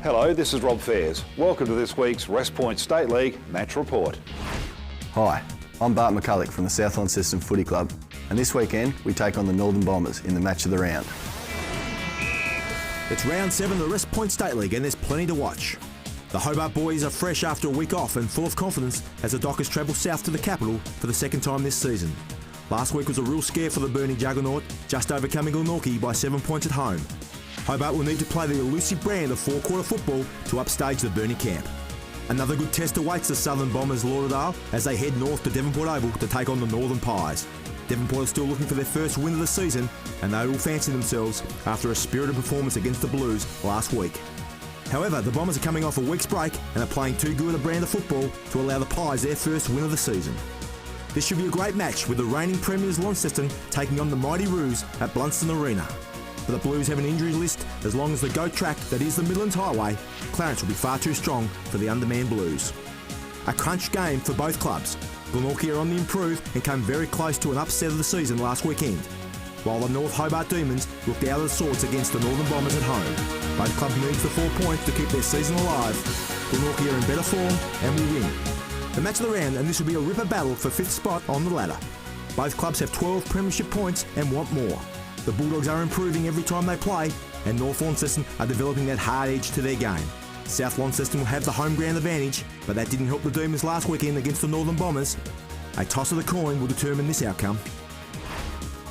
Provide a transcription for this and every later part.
Hello, this is Rob Fairs. Welcome to this week's West Point State League Match Report. Hi, I'm Bart McCulloch from the South Launceston Footy Club, and this weekend we take on the Northern Bombers in the match of the round. It's round 7 of the West Point State League and there's plenty to watch. The Hobart boys are fresh after a week off and full of confidence as the Dockers travel south to the capital for the second time this season. Last week was a real scare for the BURNIE juggernaut, just overcoming GLENORCHY by 7 points at home. Hobart will need to play the elusive brand of four-quarter football to upstage the BURNIE camp. Another good test awaits the Southern Bombers Lauderdale as they head north to Devonport Oval to take on the Northern Pies. Devonport are still looking for their first win of the season and they will fancy themselves after a spirited performance against the Blues last week. However, the Bombers are coming off a week's break and are playing too good a brand of football to allow the Pies their first win of the season. This should be a great match with the reigning premiers Launceston taking on the mighty Roos at Blunston Arena. But the Blues have an injury list as long as the GOAT track that is the Midlands Highway. Clarence will be far too strong for the undermanned Blues. A crunch game for both clubs. GLENORCHY are on the improve and came very close to an upset of the season last weekend, while the North Hobart Demons looked out of the sorts against the Northern Bombers at home. Both clubs need the 4 points to keep their season alive. GLENORCHY are in better form and will win. The match of the round, and this will be a ripper battle for 5th spot on the ladder. Both clubs have 12 premiership points and want more. The Bulldogs are improving every time they play, and North Launceston are developing that hard edge to their game. South Launceston will have the home ground advantage, but that didn't help the Demons last weekend against the Northern Bombers. A toss of the coin will determine this outcome.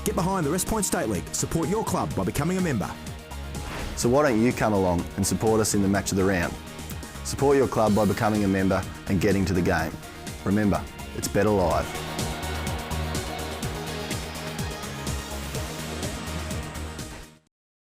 Get behind the West Point State League. Support your club by becoming a member. So why don't you come along and support us in the match of the round? Support your club by becoming a member and getting to the game. Remember, it's better live.